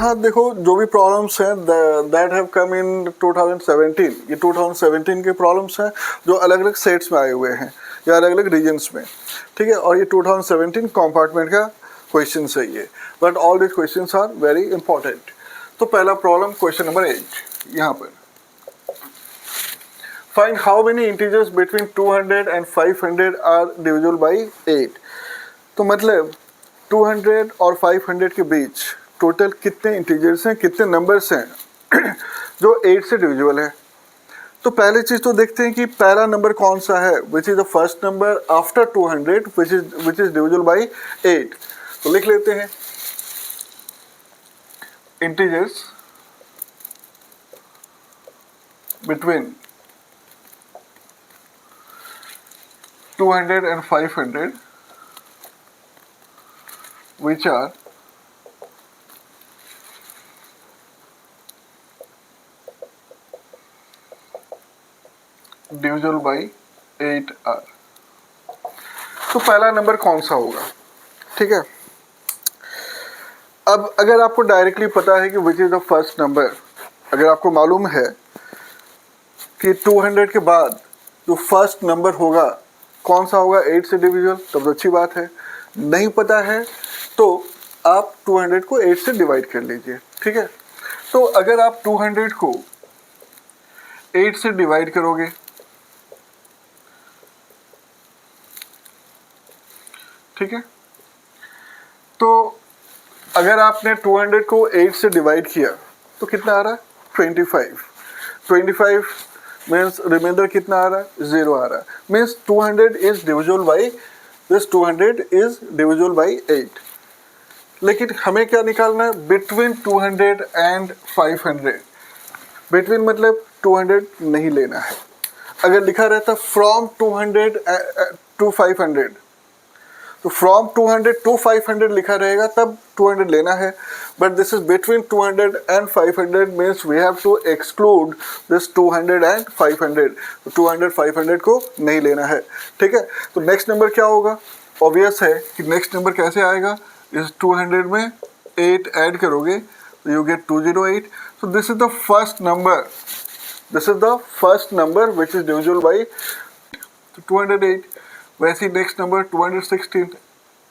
यहाँ देखो जो भी प्रॉब्लम्स हैं दैट हैव कम इन 2017, ये 2017 के प्रॉब्लम्स हैं जो अलग अलग सेट्स में आए हुए हैं या अलग अलग रीजन्स में, ठीक है। और ये 2017 कंपार्टमेंट का क्वेश्चन है ये, but all this questions are very important. तो पहला प्रॉब्लम क्वेश्चन नंबर 8 यहाँ पर, find how many integers between 200 and 500 are divisible by 8। तो मतलब 200 और 500 के बीच टोटल कितने इंटीजर्स हैं, कितने नंबर्स हैं जो 8 से डिविजिबल है। तो पहली चीज तो देखते हैं कि पहला नंबर कौन सा है, विच is the first number after 200 which is divisible by 8। तो लिख लेते हैं integers between 200 and 500 which are divisible by 8r। तो पहला नंबर कौन सा होगा, ठीक है। अब अगर आपको डायरेक्टली पता है कि विच इज द फर्स्ट नंबर, अगर आपको मालूम है कि 200 के बाद जो फर्स्ट नंबर होगा कौन सा होगा 8 से डिविजिबल, तब तो अच्छी बात है। नहीं पता है तो आप 200 को 8 से डिवाइड कर लीजिए, ठीक है। तो अगर आप 200 को 8 से डिवाइड करोगे, ठीक है, तो अगर आपने 200 को 8 से डिवाइड किया तो कितना आ रहा है 25 मीन्स रिमाइंडर कितना आ रहा है 0 आ रहा है, means 200 is divisible by this 200 is divisible by 8। लेकिन हमें क्या निकालना है, बिटवीन 200 एंड 500। बिटवीन मतलब 200 नहीं लेना है। अगर लिखा रहता फ्रॉम 200 टू 500, तो फ्रॉम 200 टू 500 लिखा रहेगा तब 200 लेना है, but this is between 200 and 500 means we have to exclude this 200 and 500। तो 200 500 को नहीं लेना है, ठीक है। तो नेक्स्ट नंबर क्या होगा, ऑब्वियस है कि नेक्स्ट नंबर कैसे आएगा, इस 200 में 8 ऐड करोगे तो you get 208। So this is the first number, this is the first number which is divisible by 208। वैसे ही नेक्स्ट नंबर 216,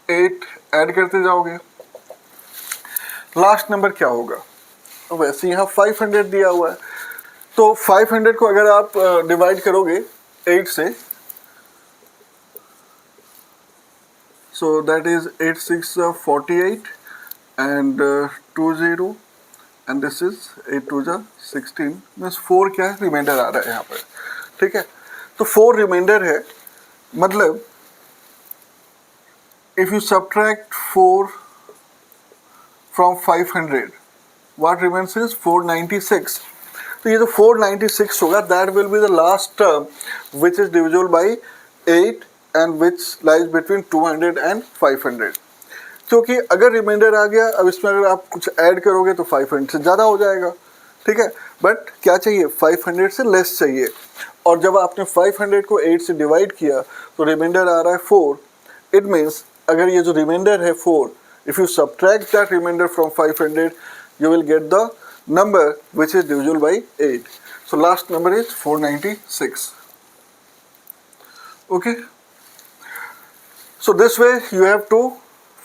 8 ऐड करते जाओगे, लास्ट नंबर क्या होगा, वैसे यहाँ 500 दिया हुआ है। तो 500 को अगर आप डिवाइड करोगे 8 से, so that is 8 6 48 and 20 and this is 8 2 16 means 4 क्या है रिमाइंडर आ रहा है यहाँ पर, ठीक है। तो 4 रिमाइंडर है, मतलब if you subtract 4 from 500 what remains is 496। तो ये जो 496 होगा that will be the last term which is divisible by 8 and which lies between 200 and 500। क्योंकि अगर रिमाइंडर आ गया, अब इसमें अगर आप कुछ ऐड करोगे तो 500 से ज़्यादा हो जाएगा, ठीक है। बट क्या चाहिए 500 से लेस चाहिए, और जब आपने 500 को 8 से डिवाइड किया तो रिमाइंडर आ रहा है 4। इट मीन्स अगर ये जो रिमाइंडर है 4, if you subtract that remainder from 500 you will get the number which is divisible by 8। So last number is 496। Okay, so this way you have to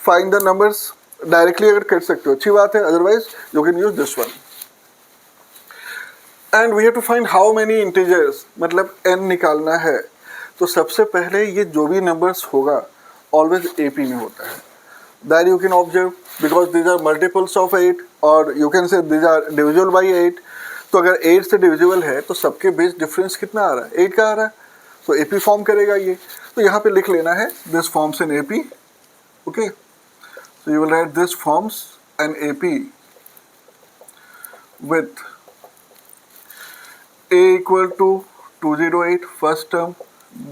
find the numbers. Directly अगर कर सकते हो अच्छी बात है, otherwise you can use this one. And we have to find how many integers, मतलब n निकालना है। तो सबसे पहले ये जो भी नंबर्स होगा ऑलवेज AP में होता है, that you can observe because these are multiples of 8 और you can say these are divisible by 8। तो अगर 8 से डिविजिबल है तो सबके बीच डिफरेंस कितना आ रहा है 8 का आ रहा है, तो AP फॉर्म करेगा ये। तो यहाँ पे लिख लेना है this forms in AP। Okay, so you will write this forms an AP with A equal to 208 first term,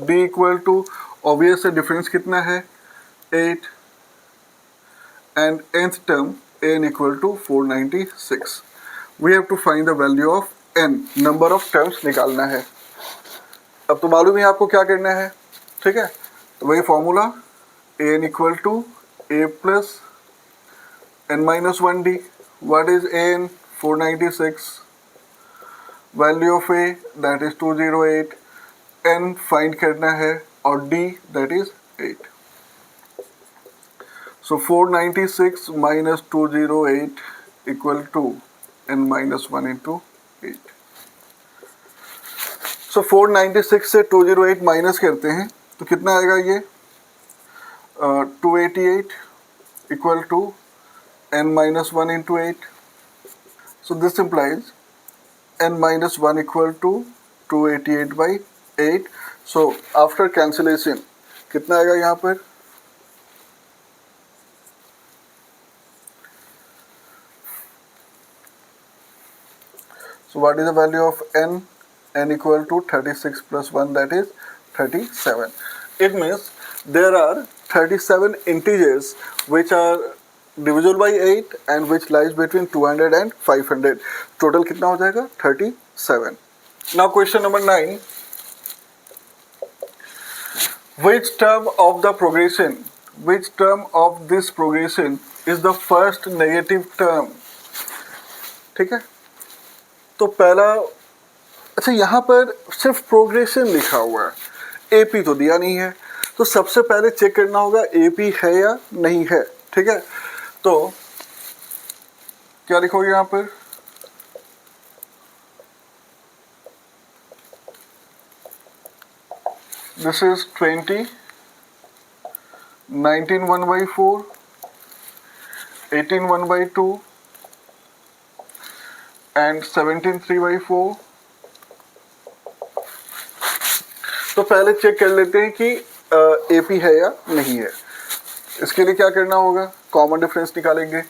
B equal to obvious है difference कितना है 8 and nth term n equal to 496। We have to find the value of n, number of terms निकालना है। अब तो मालूम है आपको क्या करना है, ठीक है। तो वही formula an equal to a plus n minus 1d What is A in 496? Value of A that is 208. N find करना है और D that is 8. So 496 minus 208 equal to N minus 1 into 8. So 496 से 208 minus करते हैं तो कितना आएगा ये 288 equal to N minus 1 into 8. So this implies N minus 1 equal to 288 by 8. So after cancellation कितना आएगा यहाँ पर So what is the value of N? N equal to 36 plus 1 that is 37. It means there are 37 integers which are divisible by 8 and which lies between 200 and 500. Total कितना हो जाएगा 37. Now question number 9. Which term of this progression is the first negative term? ठीक है तो पहला अच्छा यहाँ पर सिर्फ प्रोग्रेशन लिखा हुआ है एपी तो दिया नहीं है तो सबसे पहले चेक करना होगा एपी है या नहीं है ठीक है तो क्या लिखोगे यहाँ पर दिस इज 20 19 1/4 18 1/2 and 17 3/4. तो पहले चेक कर लेते हैं कि एपी है या नहीं है इसके लिए क्या करना होगा कॉमन डिफरेंस निकालेंगे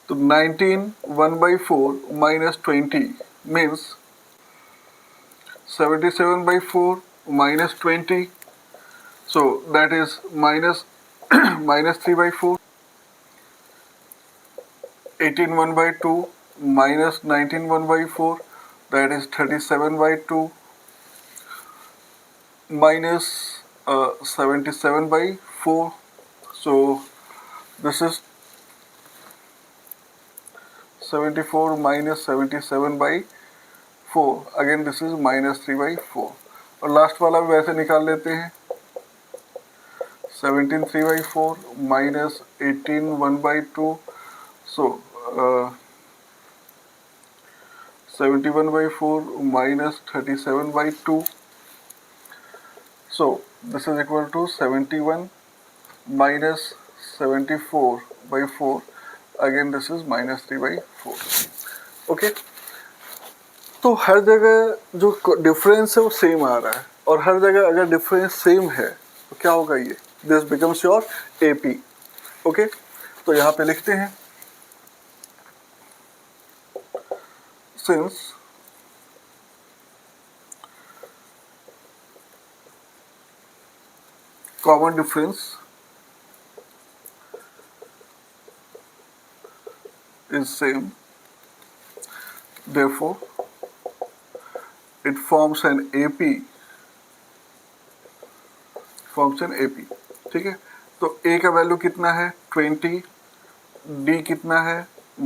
तो 19 1/4 minus 20 means 77/4 minus 20 so that is minus 3/4 18 1/2 minus 19 1/4 that is 37/2 minus 77/4 so this is 74 minus 77/4 again this is minus 3/4 और लास्ट वाला भी वैसे निकाल लेते हैं 17 3/4 minus 18 1/2 so 71/4 minus 37/2 so this is equal to 71 minus 74/4 again this is minus 3/4 okay तो हर जगह जो डिफरेंस है वो सेम आ रहा है और हर जगह अगर डिफरेंस सेम है तो क्या होगा ये this becomes your AP okay तो यहाँ पे लिखते हैं since common difference is same therefore it forms an AP ठीक है तो A का वैल्यू कितना है 20 D कितना है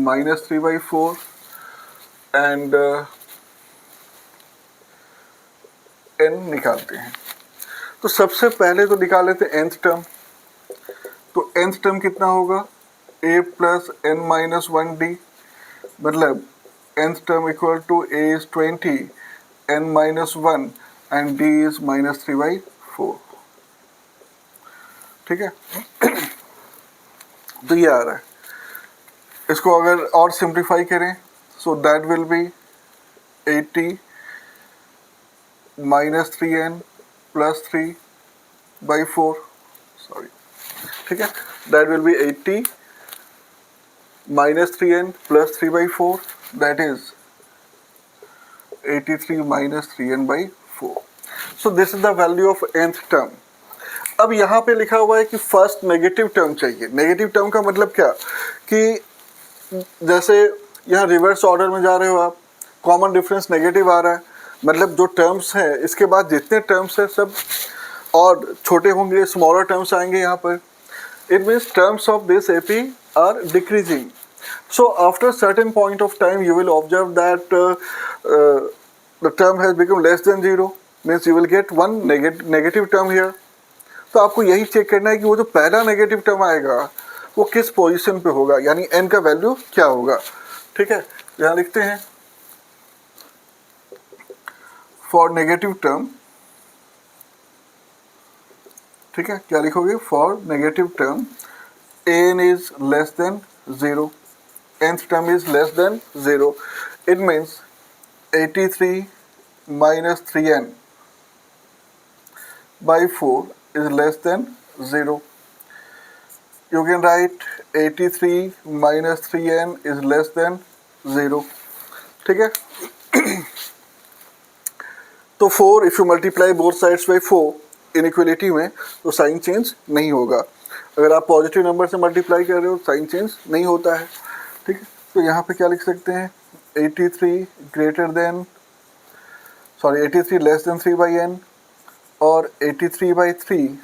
minus 3/4 एंड n निकालते हैं तो सबसे पहले तो निकाल लेते हैं nth टर्म तो nth टर्म कितना होगा a plus n minus 1d मतलब nth term equal to a is 20 n minus 1 and d is minus 3/4 ठीक है तो ये आ रहा है इसको अगर और सिंप्लीफाई करें so that will be 80 minus 3n plus 3/4 sorry ठीक है that will be 80 minus 3n plus 3/4 that is 83 minus 3n/4 so this is the value of nth term अब यहाँ पे लिखा हुआ है कि फर्स्ट नेगेटिव टर्म चाहिए नेगेटिव टर्म का मतलब क्या कि जैसे यहाँ रिवर्स ऑर्डर में जा रहे हो आप कॉमन डिफरेंस नेगेटिव आ रहा है मतलब जो टर्म्स हैं इसके बाद जितने टर्म्स हैं सब और छोटे होंगे स्मॉलर टर्म्स आएंगे यहाँ पर it means terms of this AP are decreasing So after certain point of time, you will observe that the term has become less than 0, means you will get one negative term here. तो आपको यही check करना है कि वो जो पहला negative term आएगा वो किस पोजीशन पे होगा, यानी n का वैल्यू क्या होगा. ठीक है, यहाँ लिखते हैं फॉर नेगेटिव टर्म. ठीक है, क्या लिखोगे? For negative term n is less than 0, nth term is less than 0. It means 83 minus 3n by 4 is less than 0. You can write 83 minus 3n is less than 0. ठीक है. तो 4 if you multiply both sides by 4 inequality में तो sign change नहीं होगा. अगर आप positive number से मल्टीप्लाई कर रहे हो साइन चेंज नहीं होता है. ठीक है, तो यहाँ पे क्या लिख सकते हैं? 83 greater than 83 less than 3 by n और 83 by 3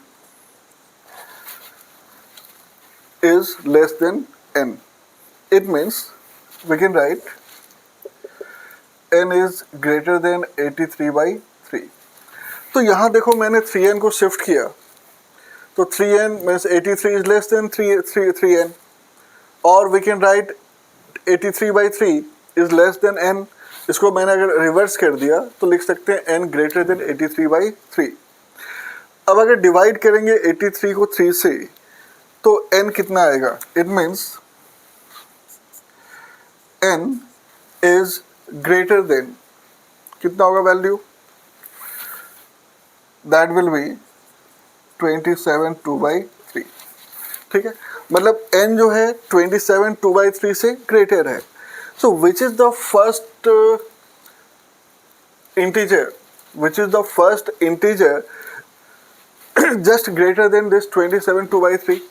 is less than n. It means we can write n is greater than 83 by 3. तो यहाँ देखो मैंने 3n को शिफ्ट किया तो 3n means 83 is less than 3n और we can write 83 by 3 is less than n. इसको मैंने अगर रिवर्स कर दिया तो लिख सकते हैं n greater than 83 by 3. अब अगर डिवाइड करेंगे 83 को 3 से तो n कितना आएगा? It means n is greater than कितना होगा value? That will be 27 2 by 3. ठीक है, मतलब n जो है 27 2 by 3 से ग्रेटर है. So which is the first integer, which is the first integer just greater than this 27 2 by 3.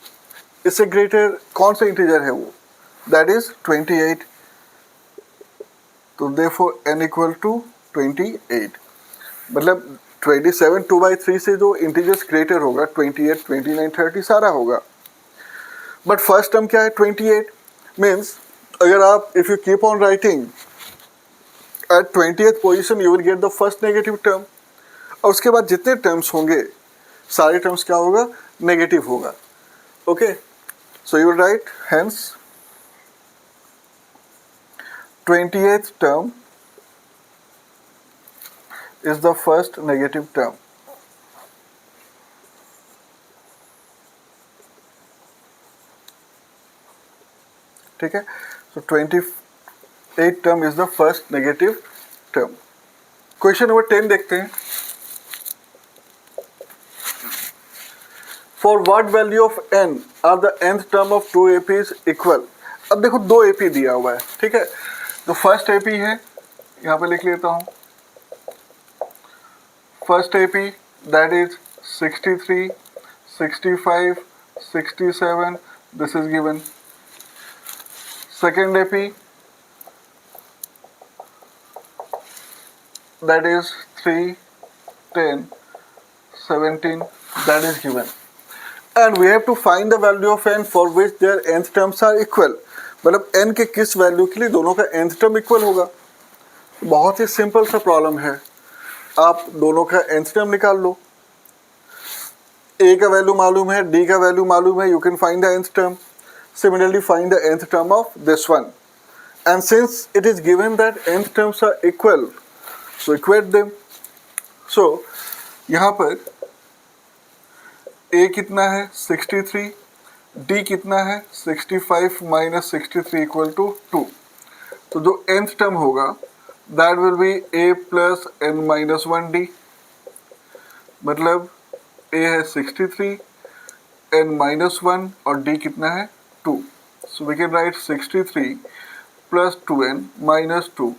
इससे ग्रेटर कौन सा इंटीजर है वो? That is 28. तो देयरफॉर n इक्वल टू 28. मतलब 27 2 by 3 से जो इंटीजर्स ग्रेटर होगा 28 29 30 सारा होगा. बट फर्स्ट टर्म क्या है? 28. मीन्स अगर आप if you keep on writing at 20th position you will get the first negative term और उसके बाद जितने टर्म्स होंगे सारे टर्म्स क्या होगा? नेगेटिव होगा. Okay, so you will right hence 20th term is the first negative term. ठीक है, so 28th term is the first negative term. Question number 10 देखते हैं. For what value of n are the nth term of 2 APs equal? अब देखो 2 AP दिया हुआ है. ठीक है, तो फर्स्ट AP है, यहाँ पे लिख लेता हूँ. First AP that is 63 65 67 this is given. Second AP that is 3 10 17 that is given. And we have to find the value of n for which their nth terms are equal. मतलब n के किस value के लिए दोनों का nth term equal होगा. बहुत ही simple सा प्रॉब्लम है. आप दोनों का nth टर्म निकाल लो. a का वैल्यू मालूम है, d का वैल्यू मालूम है, you can find the nth term. Similarly find the nth term of this one. And since it is given that nth terms are equal, so equate them. So यहाँ पर a कितना है? 63. d कितना है? 65 minus 63 equal to 2. तो जो nth term होगा that will be a plus n minus 1d. मतलब a है 63, n माइनस 1 और d कितना है? 2. So we can write 63 plus 2n minus 2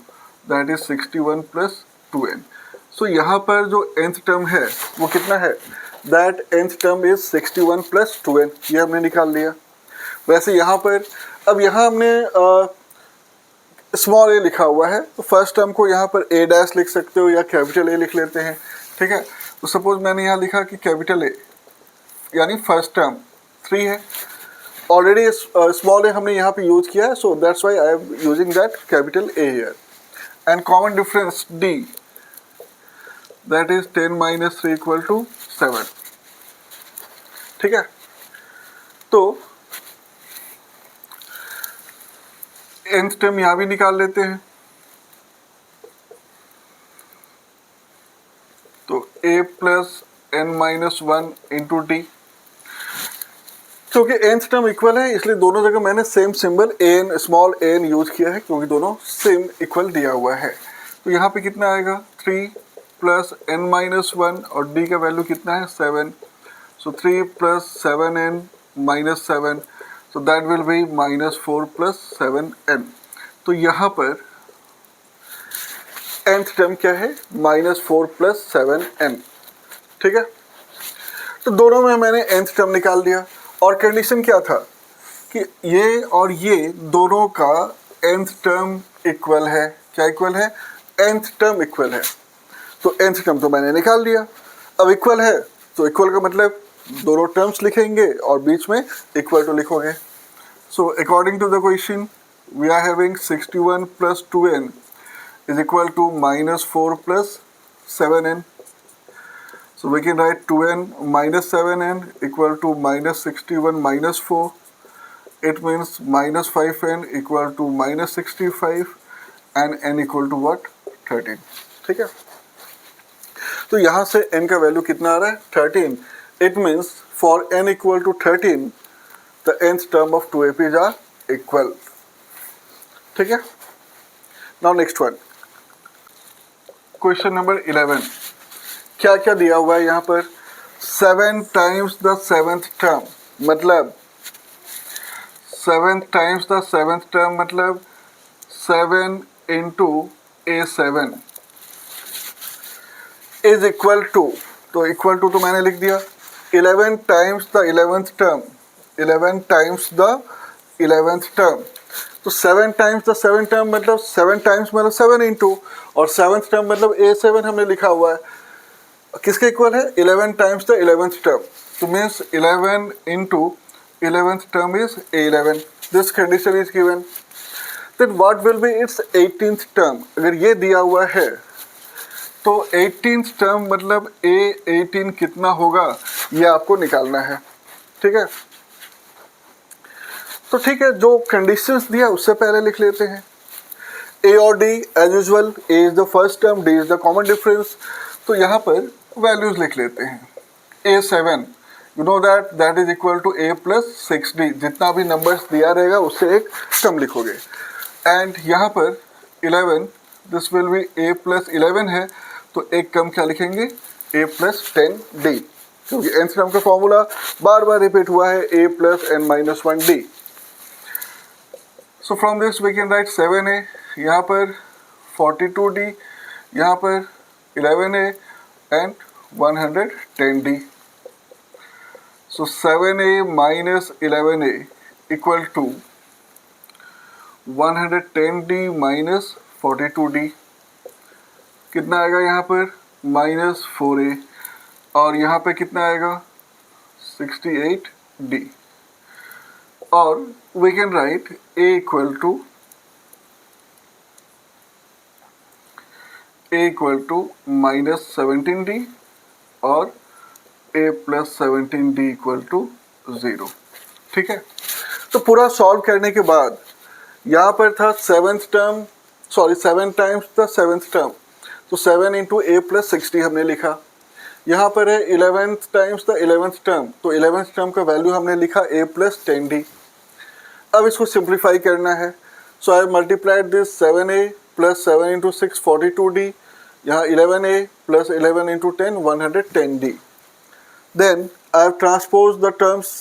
that is 61 plus 2n. So यहाँ पर जो nth टर्म है वो कितना है? That nth term is 61 plus 2n. ये हमने निकाल लिया. वैसे यहाँ पर अब यहाँ हमने स्मॉल a लिखा हुआ है तो फर्स्ट टर्म को यहाँ पर a डैश लिख सकते हो या कैपिटल A लिख लेते हैं. ठीक है, तो सपोज मैंने यहाँ लिखा कि कैपिटल A यानी फर्स्ट टर्म 3 है ऑलरेडी स्मॉल ए हमने यहाँ पे यूज किया है, so that's why I am using that capital A here. And common difference D, that is 10 minus 3 equal to 7. ठीक है, तो nth टर्म यहाँ भी निकाल लेते हैं. तो a plus n minus 1 into D. क्योंकि nth टर्म इक्वल है इसलिए दोनों जगह मैंने same symbol an small an use किया है, क्योंकि दोनों सेम इक्वल दिया हुआ है. तो यहाँ पे कितना आएगा 3 प्लस n माइनस 1 और d का वैल्यू कितना है 7. सो 3 plus 7n minus 7, so that will be minus 4 plus 7n. तो यहाँ पर nth टर्म क्या है माइनस 4 प्लस 7n. ठीक है, तो दोनों में मैंने nth टर्म निकाल दिया. और कंडीशन क्या था कि ये और ये दोनों का nth टर्म इक्वल है. क्या इक्वल है? nth टर्म इक्वल है. तो nth टर्म तो मैंने निकाल दिया. अब इक्वल है तो इक्वल का मतलब दोनों टर्म्स लिखेंगे और बीच में इक्वल टू लिखोगे. So according to the question we are having 61 plus 2n is equal to minus 4 plus 7n. So we can write 2n minus 7n equal to minus 61 minus 4. It means minus 5n equal to minus 65 and n equal to what? 13. ठीक है, तो यहाँ से n का value कितना आ रहा है 13. It means for n equal to 13 the nth term of 2APs are equal. ठीक है, now next one. Question number 11. क्या क्या दिया हुआ है यहाँ पर? 7 टाइम्स द सेवेंथ टर्म, मतलब 7 टाइम्स द सेवेंथ टर्म मतलब 7 into A7 is equal to, तो इक्वल टू तो मैंने लिख दिया 11 times the 11th term, 11 times the 11th term. तो 7 टाइम्स द 7 टर्म मतलब 7 टाइम्स मतलब 7 इंटू, और 7th टर्म मतलब A7 हमने लिखा हुआ है. किसके इक्वल है? 11 टाइम्स द 11th टर्म. तो means 11 into 11th term is A11. This condition is given. Then what will be its 18th term. अगर ये दिया हुआ है तो 18th टर्म मतलब A18 कितना होगा ये आपको निकालना है. ठीक है, तो ठीक है, जो कंडीशंस दिया उससे पहले लिख लेते हैं. ए और D as usual, A is the first term, D is the common difference. तो यहाँ पर वैल्यूज लिख लेते हैं. A7 you know that is equal to A plus 6D. जितना भी नंबर्स दिया रहेगा उससे एक टर्म लिखोगे. एंड यहाँ पर 11 this will B A plus 11 है, तो एक टर्म क्या लिखेंगे A प्लस 10D, क्योंकि nth टर्म का फॉर्मूला बार बार रिपीट हुआ है A plus n minus 1D. So from this we can write 7A, यहाँ पर 42D, यहाँ पर 11A एंड 110D. So 7A minus 11A equal to 110D minus 42D. कितना आएगा यहाँ पर माइनस 4A, और यहाँ पे कितना आएगा 68D. और we can write A equal to minus 17D और A plus 17D equal to 0. ठीक है, तो पूरा सॉल्व करने के बाद यहाँ पर था 7th term, sorry 7 times the 7th term, तो 7 इंटू A प्लस 60 हमने लिखा. यहाँ पर है 11th times the 11th term, तो 11th टर्म का वैल्यू हमने लिखा A प्लस 10D. अब इसको सिंप्लीफाई करना है. So I multiplied this 7A plus 7 into 6 42D, यहाँ 11A plus 11 into 10 110D. Then I have transpose the terms,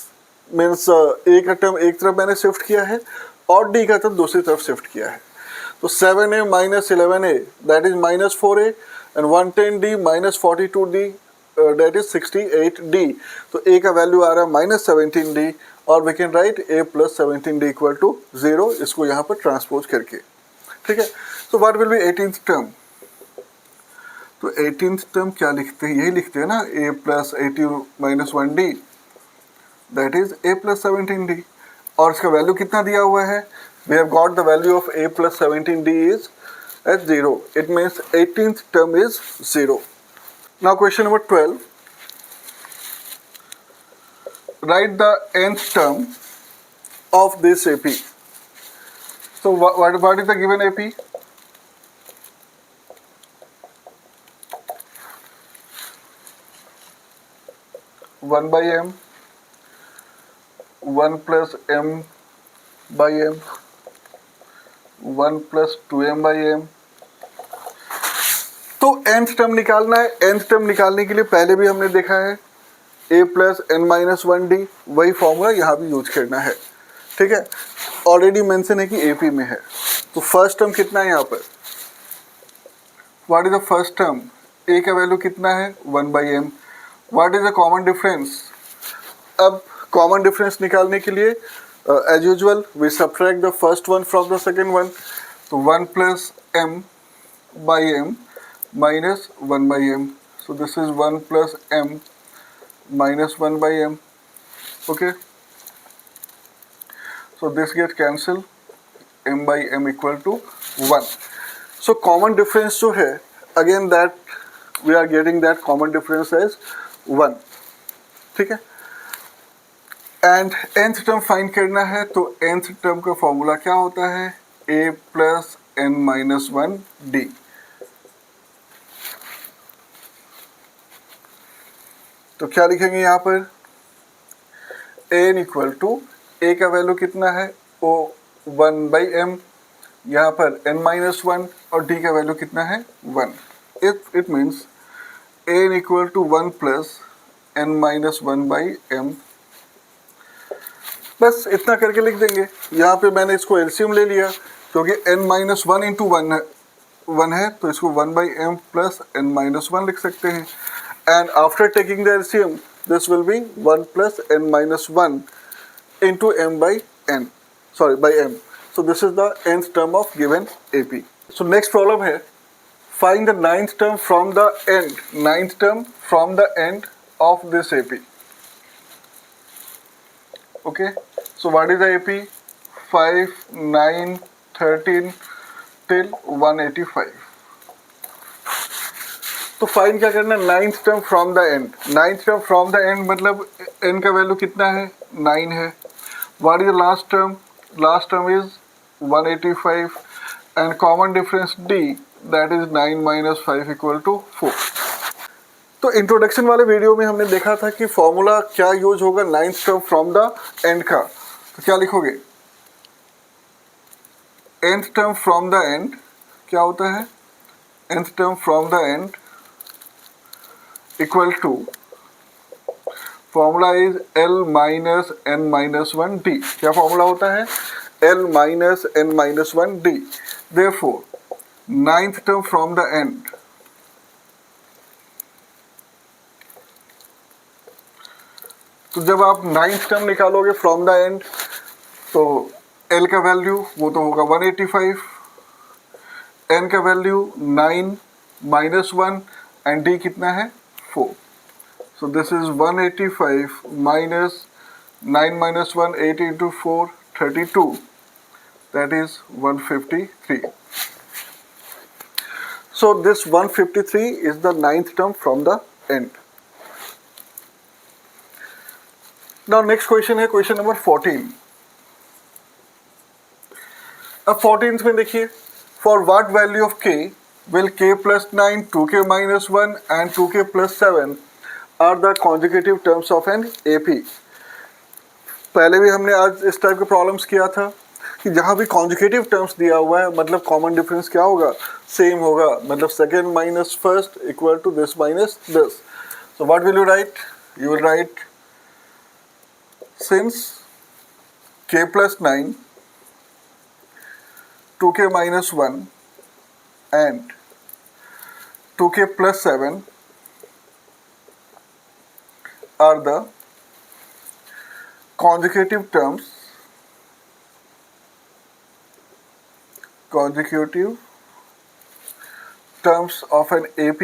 means A का टर्म एक तरफ मैंने शिफ्ट किया है और D का टर्म दूसरी तरफ शिफ्ट किया है. तो 7A minus 11A that is minus 4A and 110D minus 42D that is 68D. तो A का वैल्यू आ रहा है माइनस 17D, और we can write A plus 17D equal to 0, इसको यहाँ पर ट्रांसपोज करके. ठीक है, तो what will B 18th term. तो 18th टर्म क्या लिखते हैं, यही लिखते हैं ना A plus 80 minus 1D that is A plus 17D. और इसका वैल्यू कितना दिया हुआ है, we have got the value of a plus 17d is at 0. It means 18th term is 0. Now question number 12. Write the nth term of this AP. So what is the given AP? 1 by m, 1 plus m by m, 1 plus 2m by m. तो nth term निकालना है। nth term निकालने के लिए पहले भी हमने देखा है a plus n minus 1d, वही फॉर्मूला यहाँ भी यूज करना है। ठीक है, ऑलरेडी मेंशन है कि AP में है। तो फर्स्ट टर्म कितना है यहाँ पर, what is the first term, a का वैल्यू कितना है 1 by M. What is the common difference, अब कॉमन डिफरेंस निकालने के लिए as usual we subtract the first one from the second one. तो 1 plus m by M minus 1 by M, so this is 1 plus m minus 1 by m. Okay, so this gets cancelled, m by m equal to 1. So common difference जो है, again that we are getting that common difference as 1. ठीक है, and nth term find करना है, तो nth term का formula क्या होता है, a plus n minus 1 d. तो क्या लिखेंगे यहाँ पर, n इक्वल टू a का वैल्यू कितना है o 1 बाई m, यहाँ पर n माइनस 1 और d का वैल्यू कितना है 1. It means n equal to 1 plus n minus 1 by m. बस इतना करके लिख देंगे। यहाँ पे मैंने इसको एलसीएम ले लिया क्योंकि n माइनस 1 इंटू 1 है, तो इसको 1 by m plus n minus 1 लिख सकते हैं। And after taking the LCM, this will be 1 plus n minus 1 into m by n. Sorry, by m. So this is the nth term of given AP. So next problem here. Find the ninth term from the end. Ninth term from the end of this AP. Okay. So what is the AP? 5, 9, 13 till 185. तो find क्या करना है, ninth term from the end. Ninth term from the end मतलब n का value कितना है 9 है। What is the last term, last term is 185 and common difference d that is 9 minus 5 equal to 4। तो इंट्रोडक्शन वाले वीडियो में हमने देखा था कि फॉर्मूला क्या यूज होगा ninth term from the and का। तो क्या लिखोगे, nth term from the and क्या होता है, nth term from the and equal to formula is L minus n minus 1 d. क्या फॉर्मूला होता है, L minus n minus 1 d. Therefore ninth term from the end, तो जब आप ninth term निकालोगे फ्रॉम द एंड तो L का value वो तो होगा 185, n का वैल्यू 9 माइनस 1 एंड d कितना है 4. So this is 185 minus 9 minus 1, 8 into 4, 32. That is 153. So this 153 is the ninth term from the end. Now next question है question number 14. अब 14th में देखिए, for what value of k will k plus 9, 2k minus 1 and 2k plus 7 are the consecutive terms of an AP. पहले भी हमने आज इस type के प्रॉब्लम्स किया था कि जहाँ भी कॉन्जुगेटिव टर्म्स दिया हुआ है मतलब कॉमन डिफरेंस क्या होगा, सेम होगा, मतलब second minus first equal to this minus this. So what will you write, you will write since k plus 9, 2k minus 1 and 2k plus 7 are the consecutive terms of an AP.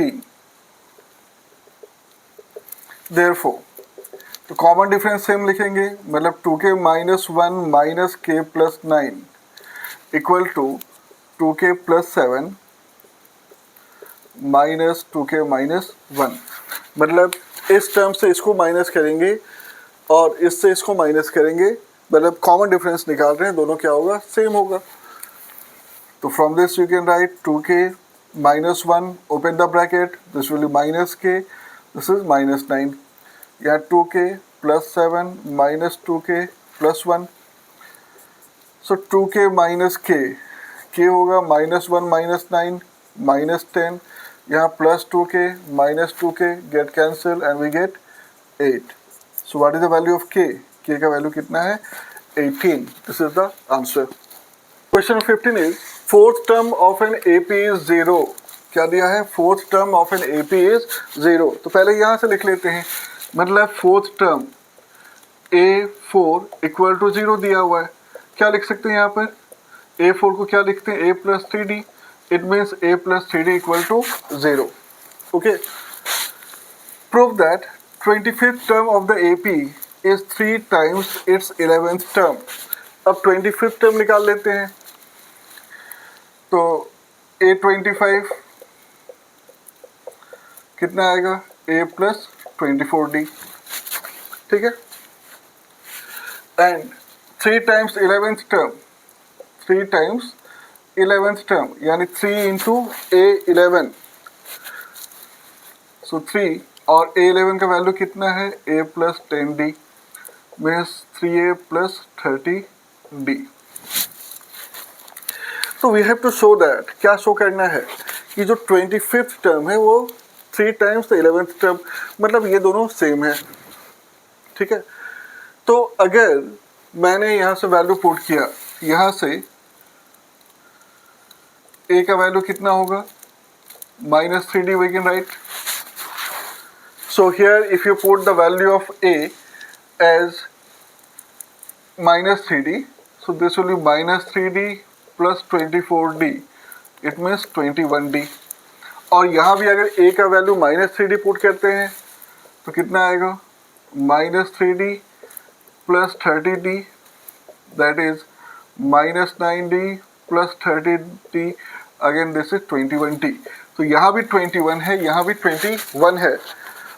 Therefore, तो common difference same लिखेंगे, मतलब 2k minus 1 minus k plus 9 equal to 2k plus 7 minus 2k minus 1। मतलब इस term से इसको minus करेंगे और इससे इसको माइनस करेंगे, मतलब कॉमन डिफरेंस निकाल रहे हैं, दोनों क्या होगा, सेम होगा। तो from this you can write 2k minus 1 open the bracket, this will be minus k, this is minus 9, या 2k plus 7 minus 2k plus 1। So 2k minus k होगा माइनस 1 माइनस 9 माइनस 10, यहाँ plus 2k minus 2k get cancel and we get 8। So what is the value of k? k का value कितना है, 18। This is the answer. Question 15 is fourth term of an AP is 0। क्या दिया है, fourth term of an AP is 0। तो पहले यहाँ से लिख लेते हैं, मतलब fourth term A4 equal to 0 दिया हुआ है। क्या लिख सकते हैं यहाँ पर, A4 को क्या लिखते हैं, a plus 3d, it means a plus 3d equal to 0। Okay, prove that 25th term of the AP is 3 times its 11th term. अब 25th टर्म निकाल लेते हैं, तो A25 कितना आएगा, a प्लस 24d, ठीक है। And 3 times 11th term, 3 times 11th term यानी 3 इंटू A11, सो 3 और A11 का वैल्यू कितना है, a plus 10d means 3a plus 30d। तो we have to show that, क्या शो करना है कि जो 25th टर्म है वो 3 टाइम्स 11th टर्म, मतलब ये दोनों सेम है, ठीक है। तो अगर मैंने यहाँ से वैल्यू पुट किया, यहाँ से a का वैल्यू कितना होगा, minus 3d we can write. So here if you put the value of a as minus 3d, so this will be minus 3d plus 24d, it means 21d। और यहाँ भी अगर a का value minus 3d put करते हैं तो कितना आएगा, minus 3d plus 30d, that is minus 9d plus 30d, again this is 21d। तो यहाँ भी 21 है, यहाँ भी 21 है,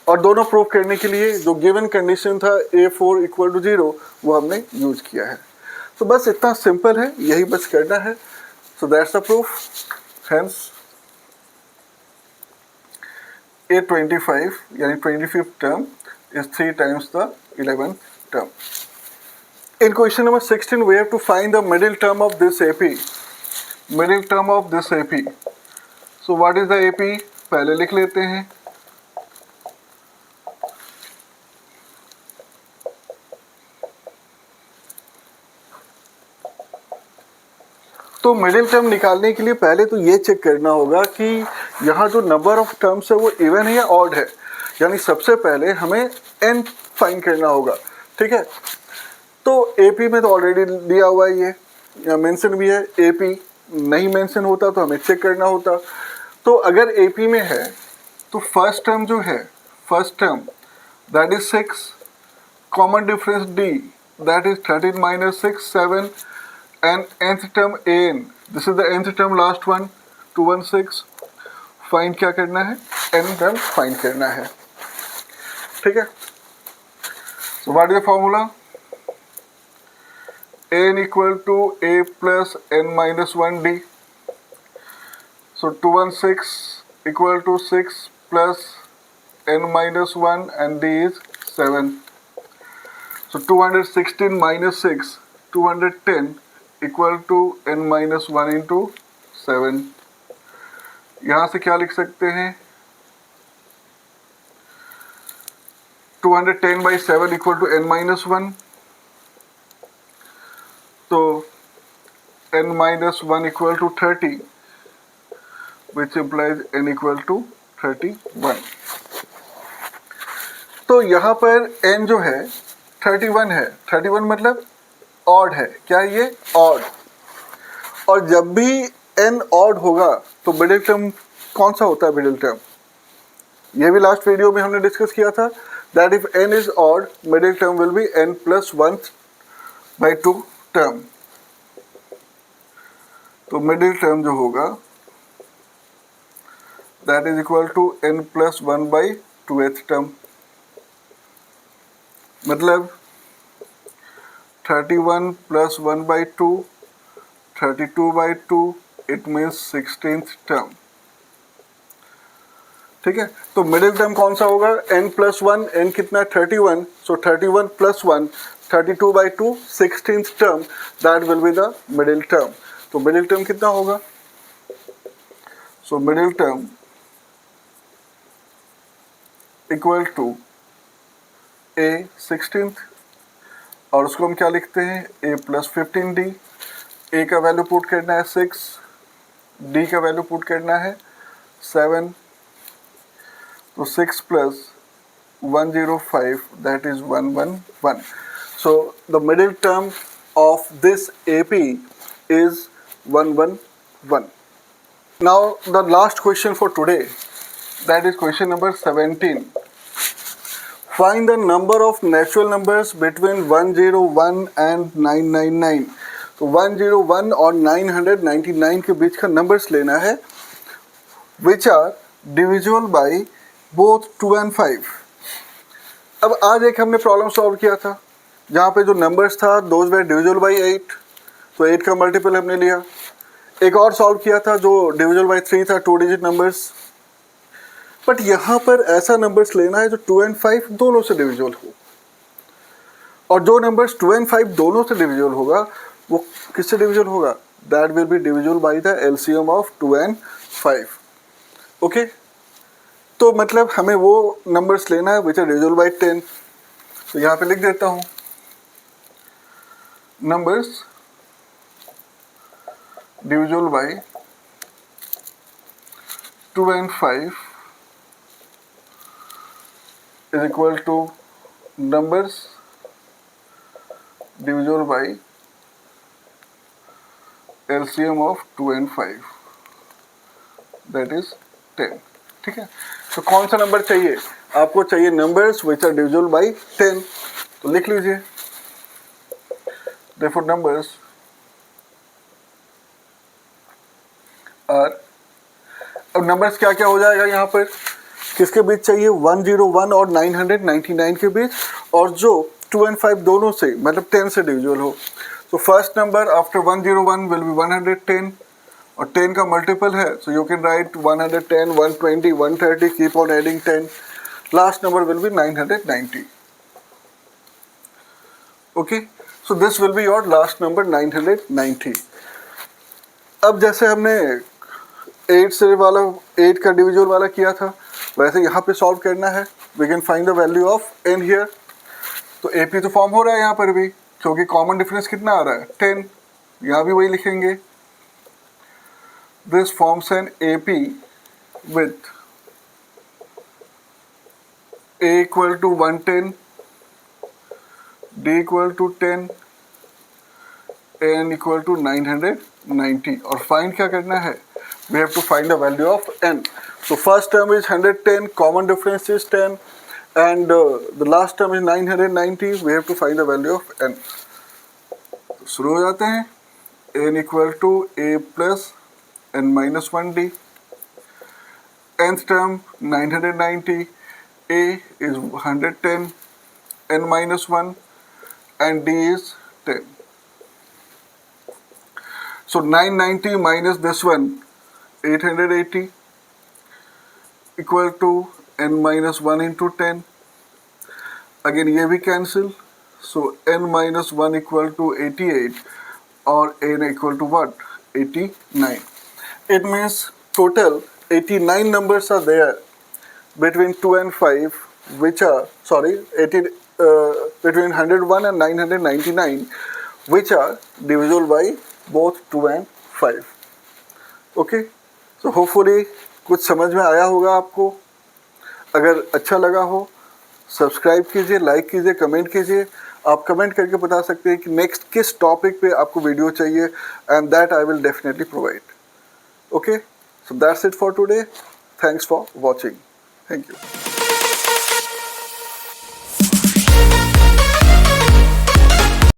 और दोनों प्रूव करने के लिए जो गिवन कंडीशन था A4 इक्वल टू 0 वो हमने यूज किया है। तो बस इतना सिंपल है, यही बस करना है। So that's the proof, hence A25 यानी 25th term is 3 times the 11th term. In question number 16 we have to find the middle term of this AP. Middle term of this AP. So what is the AP? पहले लिख लेते हैं, तो middle term निकालने के लिए पहले तो ये चेक करना होगा कि यहाँ जो नंबर ऑफ टर्म्स है वो इवन है या ऑड है, यानी सबसे पहले हमें n फाइंड करना होगा, ठीक है। तो AP में तो ऑलरेडी दिया हुआ है, ये मेंशन भी है, AP नहीं मेंशन होता तो हमें चेक करना होता। तो अगर AP में है तो फर्स्ट टर्म जो है, first term that is 6, common difference D that is 13 minus 6 7, and nth term an, this is the nth term last one 216, find क्या करना है, n टर्म फाइंड करना है, ठीक है। So what is the formula, n equal to a plus n minus 1d, सो 216 equal to 6 plus n minus 1 and d is 7, so 216 minus 6 210 equal to n minus 1 into 7। यहाँ से क्या लिख सकते हैं, 210 by 7 equal to n minus 1, तो n minus 1 equal to 30, which implies n equal to 31। तो यहाँ पर n जो है 31 है, 31 मतलब ऑड है, क्या है ये, ऑड। और जब भी n ऑड होगा तो मिडिल टर्म कौन सा होता है, मिडिल टर्म, ये भी लास्ट वीडियो में हमने डिस्कस किया था, that if n is odd, middle term will be n plus 1/2 term. तो मिडिल टर्म जो होगा that is equal to n plus 1/2th term. मतलब 31 plus 1/2, 32/2, it means 16th term. ठीक है, तो मिडिल टर्म कौन सा होगा? n plus 1, n कितना? 31, so 31 plus 1, 32/2, 16th term, that will be the middle term. तो मिडिल टर्म कितना होगा? So middle term equal to a 16th, और उसको हम क्या लिखते हैं? a plus 15d. a का वैल्यू पुट करना है 6, d का वैल्यू पुट करना है 7, तो 6 plus 105, that is 111. So the middle term of this AP is 111. Now the last question for today, that is question number 17. Find the number of natural numbers between 101 and 999. तो 101 और 999 के बीच का numbers लेना है which are divisible by both 2 and 5. अब आज एक हमने प्रॉब्लम सॉल्व किया था जहाँ पे जो नंबर्स था those were divisible by 8, तो 8 का मल्टीपल हमने लिया. एक और सॉल्व किया था जो divisible by 3 था, 2 डिजिट नंबर्स. बट यहाँ पर ऐसा नंबर्स लेना है जो 2 and 5 दोनों से डिविजिबल हो, और जो नंबर्स 2 and 5 दोनों से डिविजिबल होगा वो किससे डिविजिबल होगा? That will be divisible by the LCM of 2 and 5. Okay, तो मतलब हमें वो नंबर्स लेना है विच आर डिविजिबल बाय 10. तो यहाँ पे लिख देता हूँ numbers divisible by 2 and 5 is equal to numbers divisible by LCM of 2 and 5, that is 10. ठीक है, तो कौन सा नंबर चाहिए आपको? चाहिए numbers which are divisible by 10. तो लिख लीजिए therefore numbers are, अब नंबर्स क्या क्या हो जाएगा यहाँ पर? किसके बीच चाहिए? 101 और 999 के बीच, और जो 2 and 5 दोनों से मतलब 10 से डिविजिबल हो. तो first number after 101 will be 110, और 10 का मल्टीपल है, so you can right 110, 120, 130, keep on adding 10. Last number will be 990. Okay, so this will be your last number 990. अब जैसे हमने 8 से वाला 8 का डिविजिबल वाला किया था, वैसे यहाँ पे सॉल्व करना है. We can find the value of n here. तो AP तो फॉर्म हो रहा है यहाँ पर भी, क्योंकि कॉमन डिफरेंस कितना आ रहा है? 10. यहाँ भी वही लिखेंगे. This forms an AP with A equal to 110, D equal to 10, N equal to 990. और फाइंड क्या करना है? We have to find the value of n. So first term is 110, common difference is 10, and the last term is 990. We have to find the value of n. शुरू हो जाते हैं. n equal to a plus n minus 1d. Nth term 990, a is 110, n minus 1, and d is 10. So 990 minus this one 880 equal to n minus 1 into 10. Again ये भी cancel, so n minus 1 equal to 88, और n equal to what? 89. It means total 89 numbers are there between 2 and 5, which are between 101 and 999, which are divisible by both 2 and 5. Okay. तो hopefully कुछ समझ में आया होगा आपको. अगर अच्छा लगा हो सब्सक्राइब कीजिए, लाइक कीजिए, कमेंट कीजिए. आप कमेंट करके बता सकते हैं कि नेक्स्ट किस टॉपिक पे आपको वीडियो चाहिए, and that I will definitely provide. Okay, so that's it for today. Thanks for watching. Thank you.